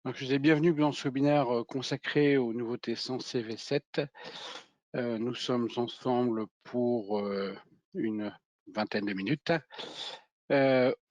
Donc, je vous ai bienvenue dans ce webinaire consacré aux nouveautés Sensei V7. Nous sommes ensemble pour une vingtaine de minutes,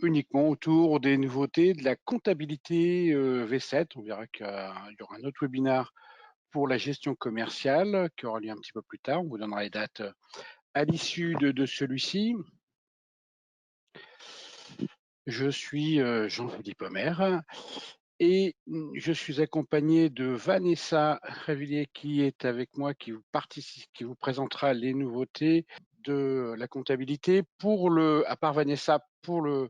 uniquement autour des nouveautés de la comptabilité V7. On verra qu'il y aura un autre webinaire pour la gestion commerciale qui aura lieu un petit peu plus tard. On vous donnera les dates à l'issue de celui-ci. Je suis Jean-Philippe Omer. Et je suis accompagné de Vanessa Révillier qui est avec moi, qui vous présentera les nouveautés de la comptabilité. À part Vanessa, pour le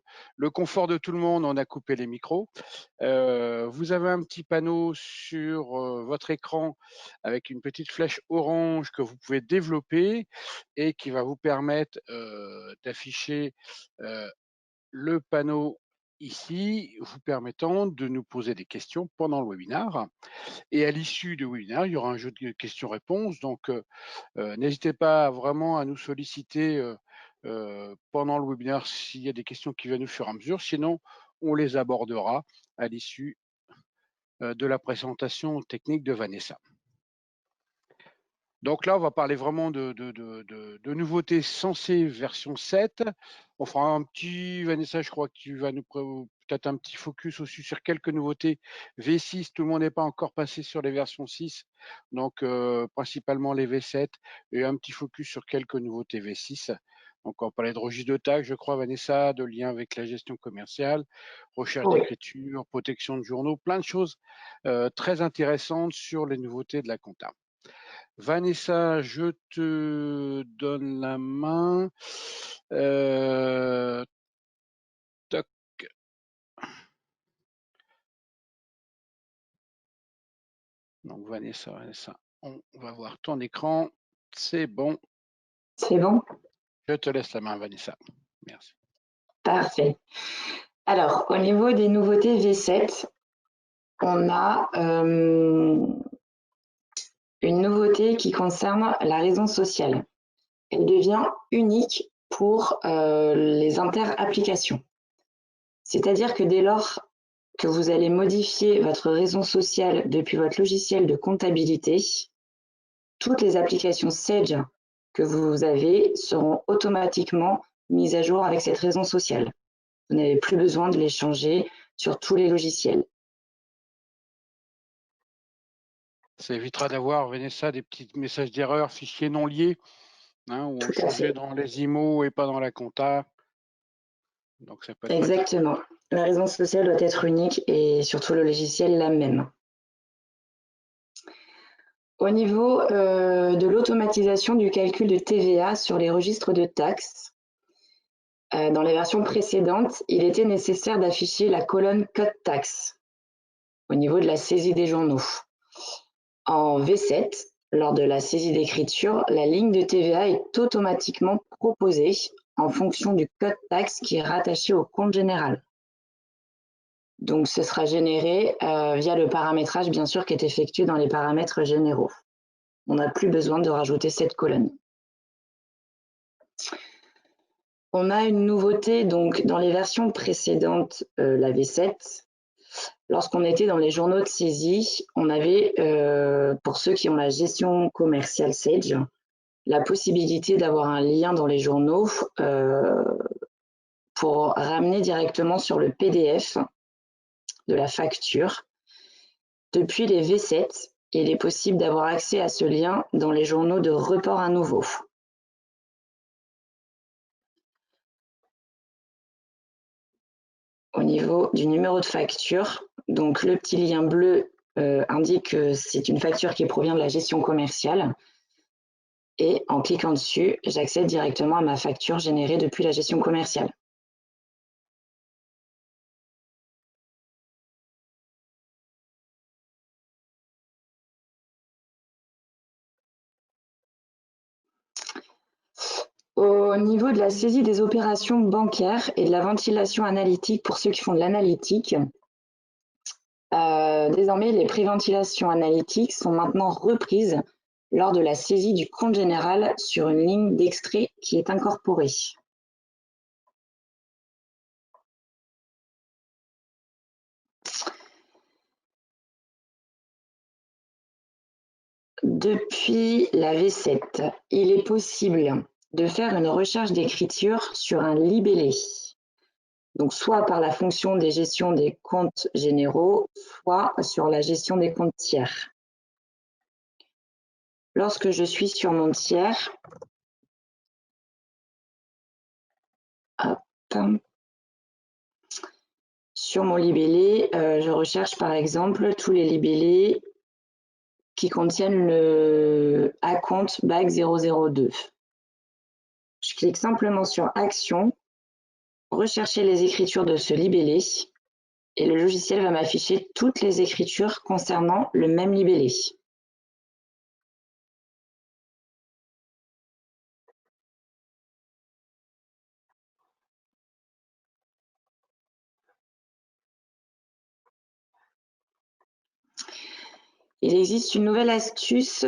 confort de tout le monde, on a coupé les micros. Vous avez un petit panneau sur votre écran avec une petite flèche orange que vous pouvez développer et qui va vous permettre d'afficher le panneau ici, vous permettant de nous poser des questions pendant le webinaire. Et à l'issue du webinaire, il y aura un jeu de questions-réponses. Donc, n'hésitez pas vraiment à nous solliciter pendant le webinaire s'il y a des questions qui viennent au fur et à mesure. Sinon, on les abordera à l'issue de la présentation technique de Vanessa. Donc là, on va parler vraiment de nouveautés Sensei version 7. On fera un petit, Vanessa, je crois que tu vas nous peut-être un petit focus aussi sur quelques nouveautés V6. Tout le monde n'est pas encore passé sur les versions 6, donc principalement les V7, et un petit focus sur quelques nouveautés V6. Donc on va parler de registre de taxes, je crois, Vanessa, de lien avec la gestion commerciale, recherche Oui, d'écriture, protection de journaux, plein de choses très intéressantes sur les nouveautés de la compta. Vanessa, je te donne la main. Toc. Donc Vanessa, on va voir ton écran. C'est bon. c'est bon. Je te laisse la main, Vanessa. Merci. Parfait. Alors, au niveau des nouveautés V7, on a une nouveauté qui concerne la raison sociale. Elle devient unique pour les inter-applications. C'est-à-dire que dès lors que vous allez modifier votre raison sociale depuis votre logiciel de comptabilité, toutes les applications Sage que vous avez seront automatiquement mises à jour avec cette raison sociale. Vous n'avez plus besoin de les changer sur tous les logiciels. Ça évitera d'avoir, Vanessa, des petits messages d'erreur, fichiers non liés, hein, où on Tout à changeait fait. dans les IMO et pas dans la compta. Donc ça peut être pratique. Exactement. La raison sociale doit être unique et surtout le logiciel la même. Au niveau de l'automatisation du calcul de TVA sur les registres de taxes, dans les versions précédentes, il était nécessaire d'afficher la colonne Code taxe au niveau de la saisie des journaux. En V7, lors de la saisie d'écriture, la ligne de TVA est automatiquement proposée en fonction du code taxe qui est rattaché au compte général. Donc, ce sera généré via le paramétrage, bien sûr, qui est effectué dans les paramètres généraux. On n'a plus besoin de rajouter cette colonne. On a une nouveauté, donc, dans les versions précédentes, la V7, lorsqu'on était dans les journaux de saisie, on avait, pour ceux qui ont la gestion commerciale Sage, la possibilité d'avoir un lien dans les journaux pour ramener directement sur le PDF de la facture. Depuis les V7, il est possible d'avoir accès à ce lien dans les journaux de report à nouveau. Au niveau du numéro de facture, donc le petit lien bleu indique que c'est une facture qui provient de la gestion commerciale. Et en cliquant dessus, j'accède directement à ma facture générée depuis la gestion commerciale. Au niveau de la saisie des opérations bancaires et de la ventilation analytique pour ceux qui font de l'analytique, désormais les préventilations analytiques sont maintenant reprises lors de la saisie du compte général sur une ligne d'extrait qui est incorporée. Depuis la V7, il est possible de faire une recherche d'écriture sur un libellé. Donc, soit par la fonction des gestions des comptes généraux, soit sur la gestion des comptes tiers. Lorsque je suis sur mon tiers, sur mon libellé, je recherche par exemple tous les libellés qui contiennent le acompte BAC 002. Je clique simplement sur Action, rechercher les écritures de ce libellé, et le logiciel va m'afficher toutes les écritures concernant le même libellé. Il existe une nouvelle astuce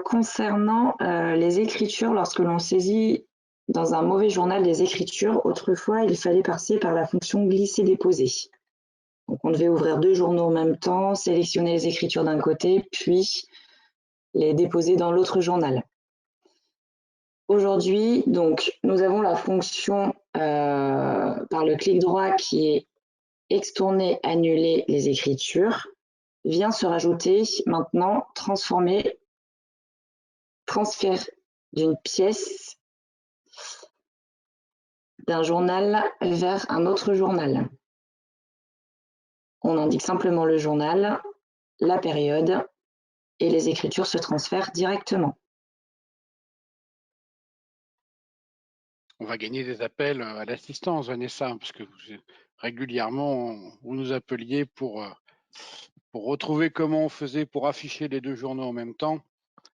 concernant les écritures lorsque l'on saisit dans un mauvais journal des écritures. Autrefois, il fallait passer par la fonction glisser-déposer. Donc, on devait ouvrir 2 journaux en même temps, sélectionner les écritures d'un côté, puis les déposer dans l'autre journal. Aujourd'hui, donc, nous avons la fonction par le clic droit qui est extourner, annuler les écritures. Vient se rajouter maintenant transfert d'une pièce d'un journal vers un autre journal. On indique simplement le journal, la période et les écritures se transfèrent directement. On va gagner des appels à l'assistance, Vanessa, parce que régulièrement, vous nous appeliez pour retrouver comment on faisait pour afficher les 2 journaux en même temps.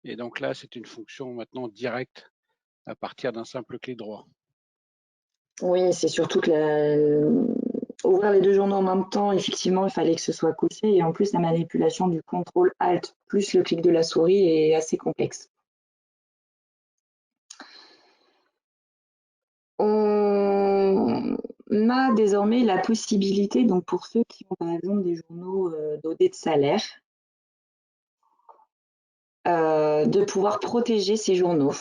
Et donc là, c'est une fonction maintenant directe à partir d'un simple clic droit. Oui, c'est surtout que ouvrir les 2 journaux en même temps, effectivement, il fallait que ce soit coché. Et en plus, la manipulation du CTRL-ALT plus le clic de la souris est assez complexe. On a désormais la possibilité, donc pour ceux qui ont par exemple des journaux dodés de salaire, de pouvoir protéger ces journaux.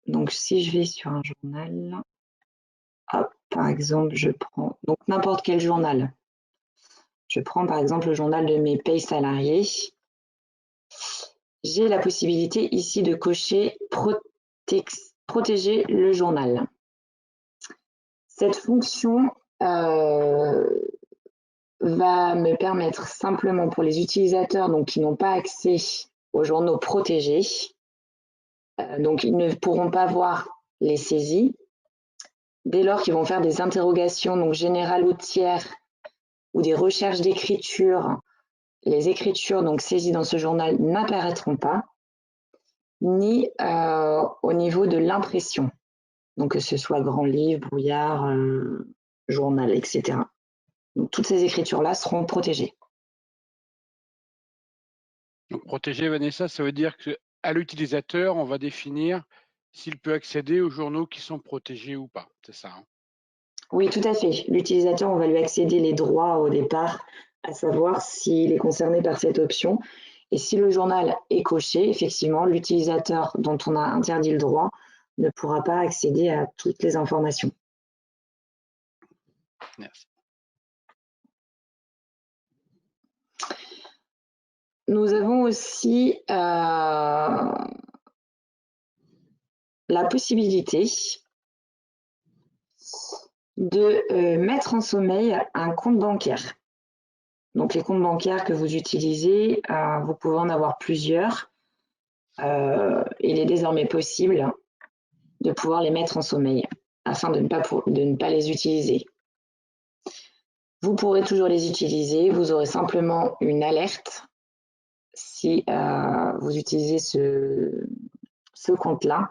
Donc si je vais sur un journal, hop, par exemple, je prends donc n'importe quel journal. Je prends par exemple le journal de mes payes salariés. J'ai la possibilité ici de cocher protéger le journal. Cette fonction va me permettre simplement pour les utilisateurs donc, qui n'ont pas accès aux journaux protégés, donc ils ne pourront pas voir les saisies. Dès lors qu'ils vont faire des interrogations donc générales ou tiers ou des recherches d'écriture, les écritures donc saisies dans ce journal n'apparaîtront pas, ni au niveau de l'impression, donc que ce soit grand livre, brouillard, journal, etc. Donc toutes ces écritures-là seront protégées. Donc protéger, Vanessa, ça veut dire qu'à l'utilisateur, on va définir s'il peut accéder aux journaux qui sont protégés ou pas, c'est ça, hein? Oui, tout à fait. L'utilisateur, on va lui accéder les droits au départ, à savoir s'il est concerné par cette option. Et si le journal est coché, effectivement, l'utilisateur dont on a interdit le droit ne pourra pas accéder à toutes les informations. Merci. Nous avons aussi la possibilité de mettre en sommeil un compte bancaire. Donc les comptes bancaires que vous utilisez, vous pouvez en avoir plusieurs. Il est désormais possible de pouvoir les mettre en sommeil afin de ne pas les utiliser. Vous pourrez toujours les utiliser, vous aurez simplement une alerte si vous utilisez ce compte-là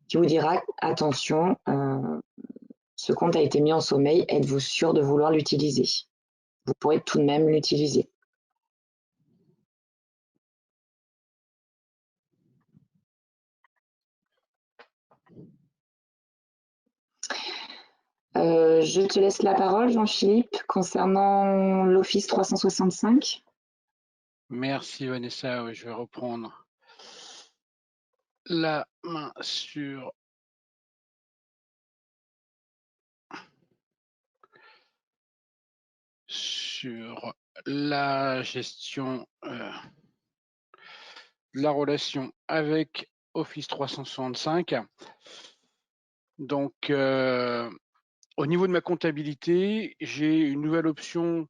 qui vous dira attention, ce compte a été mis en sommeil, êtes-vous sûr de vouloir l'utiliser? Vous pourrez tout de même l'utiliser. Je te laisse la parole, Jean-Philippe, concernant l'Office 365. Merci Vanessa. Je vais reprendre la main sur la gestion de la relation avec Office 365. Donc, au niveau de ma comptabilité, j'ai une nouvelle option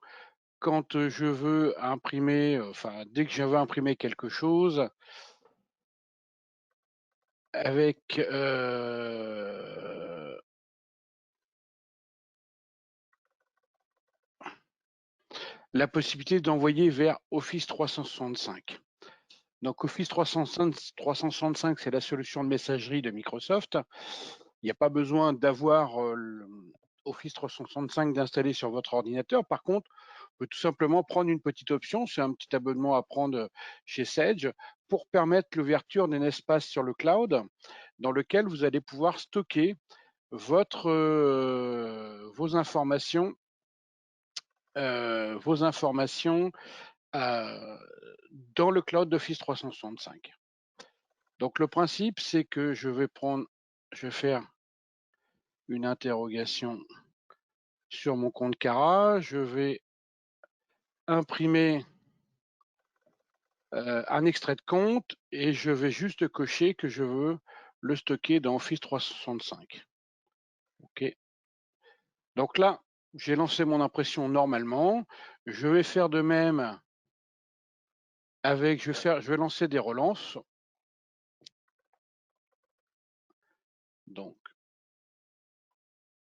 quand je veux imprimer, enfin, dès que je veux imprimer quelque chose, avec la possibilité d'envoyer vers Office 365. Donc Office 365, c'est la solution de messagerie de Microsoft. Il n'y a pas besoin d'avoir Office 365 d'installer sur votre ordinateur. Par contre, on peut tout simplement prendre une petite option, c'est un petit abonnement à prendre chez Sage, pour permettre l'ouverture d'un espace sur le cloud dans lequel vous allez pouvoir stocker vos informations dans le cloud d'Office 365. Donc le principe, c'est que je vais faire une interrogation sur mon compte Cara, je vais imprimer un extrait de compte et je vais juste cocher que je veux le stocker dans Office 365. OK. Donc là, j'ai lancé mon impression normalement. Je vais faire de même avec, je vais lancer des relances. Donc,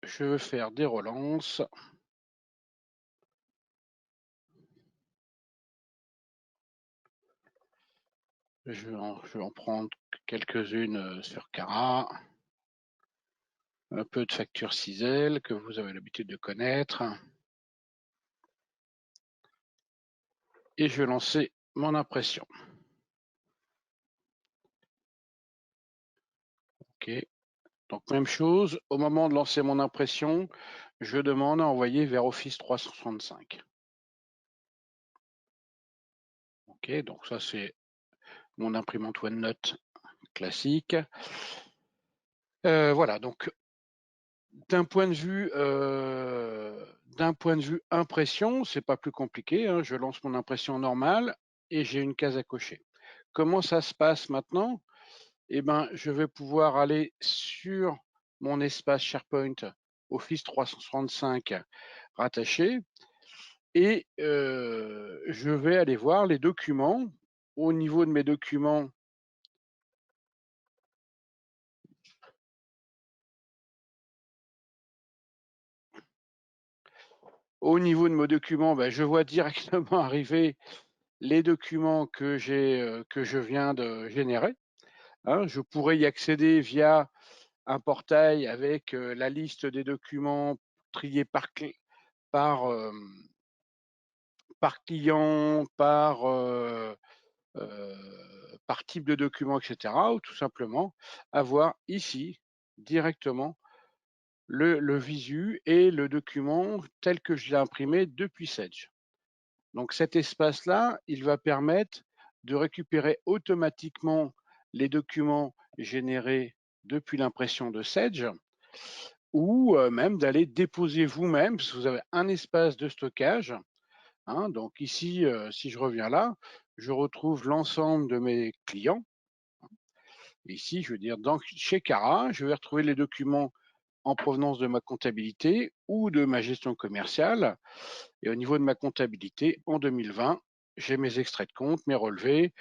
je vais faire des relances. Je vais en prendre quelques-unes sur Cara. Un peu de facture Cisel que vous avez l'habitude de connaître. Et je vais lancer mon impression. OK. Donc, même chose, au moment de lancer mon impression, je demande à envoyer vers Office 365. OK, donc ça, c'est mon imprimante OneNote classique. Voilà, donc d'un point de vue impression, c'est pas plus compliqué, hein. Je lance mon impression normale et j'ai une case à cocher. Comment ça se passe maintenant? Eh ben, je vais pouvoir aller sur mon espace SharePoint Office 365 rattaché et je vais aller voir les documents. Au niveau de mes documents, ben, je vois directement arriver les documents que je viens de générer, hein. Je pourrais y accéder via un portail avec la liste des documents triés par client, par type de document, etc. Ou tout simplement avoir ici directement le visu et le document tel que je l'ai imprimé depuis Sage. Donc cet espace-là, il va permettre de récupérer automatiquement les documents générés depuis l'impression de Sage ou même d'aller déposer vous-même, parce que vous avez un espace de stockage, hein. Donc ici, si je reviens là, je retrouve l'ensemble de mes clients. Ici, je veux dire, chez Cara, je vais retrouver les documents en provenance de ma comptabilité ou de ma gestion commerciale. Et au niveau de ma comptabilité, en 2020, j'ai mes extraits de compte, mes relevés.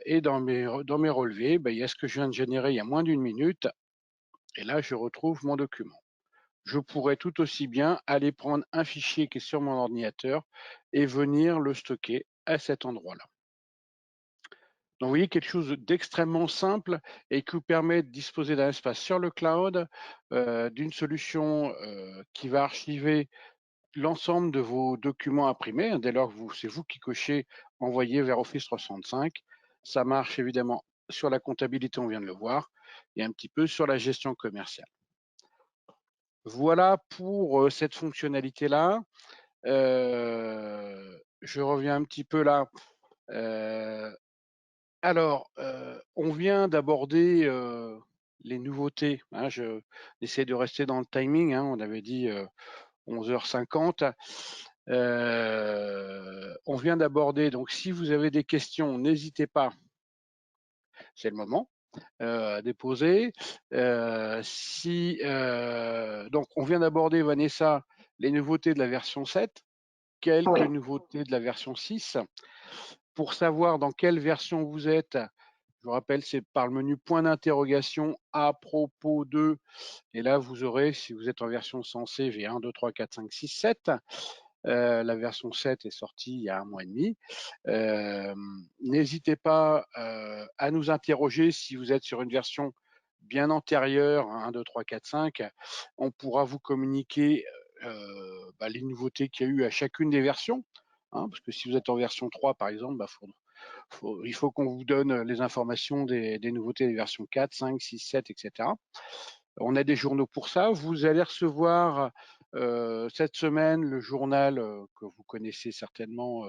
Et dans mes relevés, ben, il y a ce que je viens de générer il y a moins d'une minute. Et là, je retrouve mon document. Je pourrais tout aussi bien aller prendre un fichier qui est sur mon ordinateur et venir le stocker à cet endroit-là. Donc, vous voyez, quelque chose d'extrêmement simple et qui vous permet de disposer d'un espace sur le cloud, d'une solution qui va archiver l'ensemble de vos documents imprimés, dès lors que c'est vous qui cochez envoyer vers Office 365. Ça marche évidemment sur la comptabilité, on vient de le voir, et un petit peu sur la gestion commerciale. Voilà pour cette fonctionnalité-là. Je reviens un petit peu là Alors, on vient d'aborder les nouveautés. Hein, j'essaie de rester dans le timing. Hein, on avait dit 11h50. On vient d'aborder. Donc, si vous avez des questions, n'hésitez pas. C'est le moment à déposer. Donc, on vient d'aborder, Vanessa, les nouveautés de la version 7, quelques Ouais. nouveautés de la version 6. Pour savoir dans quelle version vous êtes, je vous rappelle, c'est par le menu point d'interrogation à propos de. Et là, vous aurez, si vous êtes en version sensée, V1, 2, 3, 4, 5, 6, 7. La version 7 est sortie il y a un mois et demi. N'hésitez pas à nous interroger si vous êtes sur une version bien antérieure, 1, 2, 3, 4, 5. On pourra vous communiquer les nouveautés qu'il y a eu à chacune des versions. Hein, parce que si vous êtes en version 3, par exemple, il faut qu'on vous donne les informations des nouveautés des versions 4, 5, 6, 7, etc. On a des journaux pour ça. Vous allez recevoir cette semaine le journal que vous connaissez certainement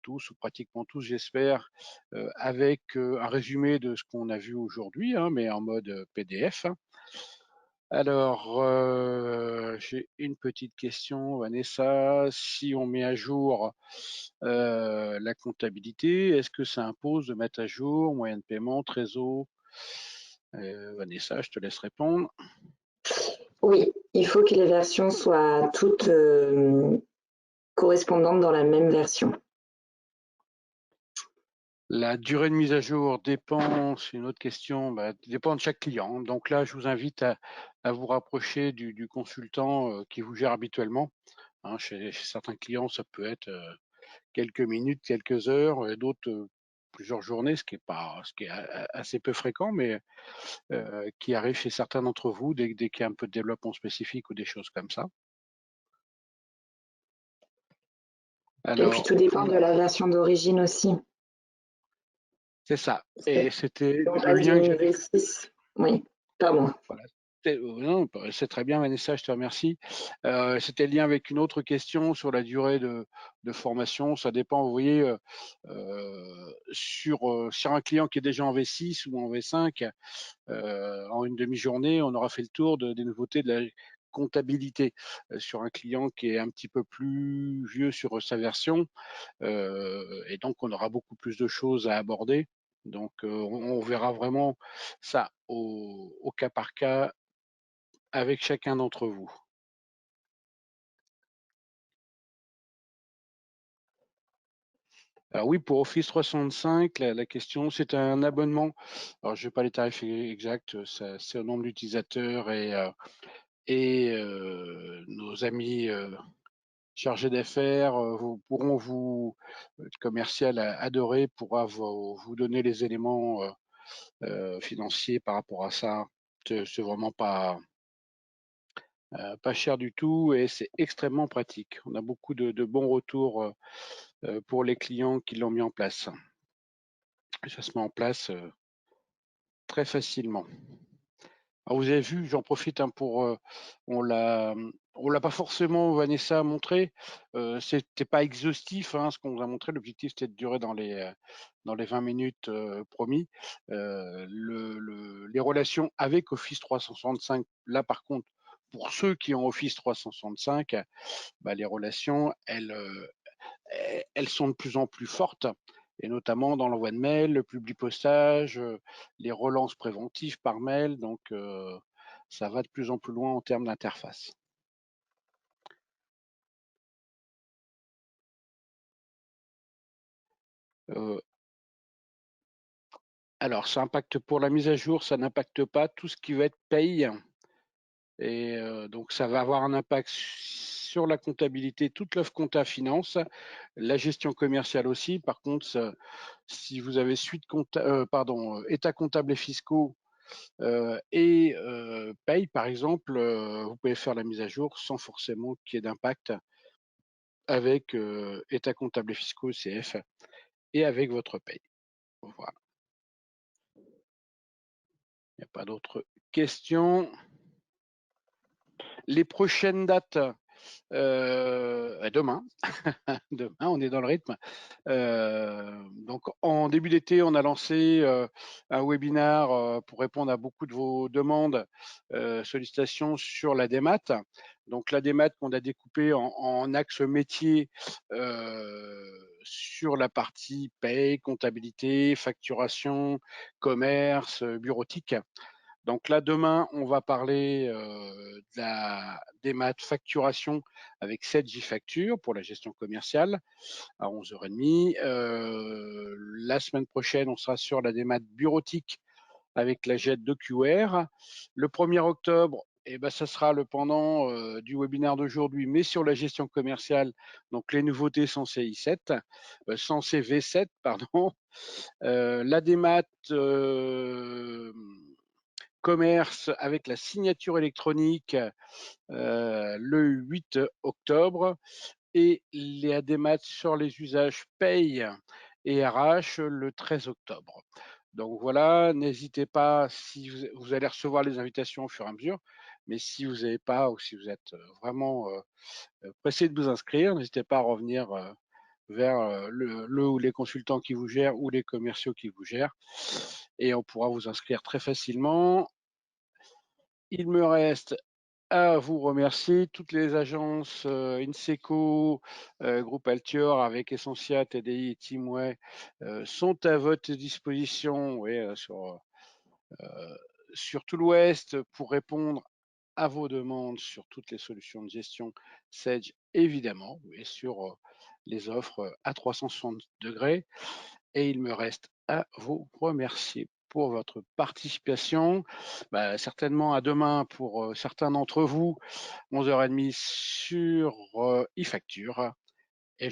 tous ou pratiquement tous, j'espère, avec un résumé de ce qu'on a vu aujourd'hui, hein, mais en mode PDF. Alors, j'ai une petite question, Vanessa. Si on met à jour la comptabilité, est-ce que ça impose de mettre à jour moyen de paiement, trésor? Vanessa, je te laisse répondre. Oui, il faut que les versions soient toutes correspondantes dans la même version. La durée de mise à jour dépend, c'est une autre question, dépend de chaque client. Donc là, je vous invite à vous rapprocher du consultant qui vous gère habituellement. Hein, chez certains clients, ça peut être quelques minutes, quelques heures, et d'autres plusieurs journées, ce qui est assez peu fréquent, mais qui arrive chez certains d'entre vous dès qu'il y a un peu de développement spécifique ou des choses comme ça. Et puis Alors, tout dépend de la version d'origine aussi. c'est ça. Parce que Et c'était si on le passe du lien que j'avais. NV6, oui, pardon. Voilà. Non, c'est très bien, Vanessa, je te remercie. C'était le lien avec une autre question sur la durée de formation. Ça dépend, vous voyez, sur un client qui est déjà en V6 ou en V5, en une demi-journée, on aura fait le tour des nouveautés de la comptabilité. Sur un client qui est un petit peu plus vieux sur sa version, et donc on aura beaucoup plus de choses à aborder. Donc on verra vraiment ça au cas par cas avec chacun d'entre vous. Alors oui, pour Office 365, la question, c'est un abonnement. Alors je n'ai pas les tarifs exacts, c'est au nombre d'utilisateurs et nos amis chargés d'affaires commercial adoré, pourra vous donner les éléments financiers par rapport à ça. C'est vraiment pas cher du tout et c'est extrêmement pratique. On a beaucoup de bons retours pour les clients qui l'ont mis en place. Ça se met en place très facilement. Alors vous avez vu, j'en profite pour on l'a pas forcément Vanessa montré. C'était pas exhaustif hein, ce qu'on vous a montré. L'objectif c'était de durer dans les 20 minutes promis. Les relations avec Office 365, là par contre, pour ceux qui ont Office 365, les relations, elles sont de plus en plus fortes, et notamment dans l'envoi de mail, le publipostage, les relances préventives par mail. Donc, ça va de plus en plus loin en termes d'interface. Alors, ça impacte pour la mise à jour, ça n'impacte pas tout ce qui va être paye. Et donc, ça va avoir un impact sur la comptabilité, toute l'offre compta finance, la gestion commerciale aussi. Par contre, si vous avez état comptable et fiscaux et paye, par exemple, vous pouvez faire la mise à jour sans forcément qu'il y ait d'impact avec état comptable et fiscaux, CF, et avec votre paye. Voilà. Il n'y a pas d'autres questions. Les prochaines dates, demain. Demain, on est dans le rythme. Donc, en début d'été, on a lancé un webinaire pour répondre à beaucoup de vos demandes, sollicitations sur la démat. Donc, la démat qu'on a découpée en axes métiers sur la partie paye, comptabilité, facturation, commerce, bureautique. Donc là, demain, on va parler de la démat facturation avec 7J Facture pour la gestion commerciale à 11h30. La semaine prochaine, on sera sur la démat bureautique avec la jet de QR. Le 1er octobre, ça sera le pendant du webinaire d'aujourd'hui, mais sur la gestion commerciale. Donc les nouveautés sans CI7, sans CV7, pardon. La démat commerce avec la signature électronique le 8 octobre et les démat sur les usages paye et RH le 13 octobre. Donc voilà, n'hésitez pas, si vous allez recevoir les invitations au fur et à mesure, mais si vous n'avez pas ou si vous êtes vraiment pressé de vous inscrire, n'hésitez pas à revenir vers le ou les consultants qui vous gèrent ou les commerciaux qui vous gèrent et on pourra vous inscrire très facilement. Il me reste à vous remercier. Toutes les agences Inseco, Groupe Altior avec Essentia, TDI et Teamway sont à votre disposition sur tout l'Ouest pour répondre à vos demandes sur toutes les solutions de gestion Sage, évidemment, et sur les offres à 360 degrés. Et il me reste à vous remercier pour votre participation. Certainement à demain pour certains d'entre vous, 11h30 sur e-facture.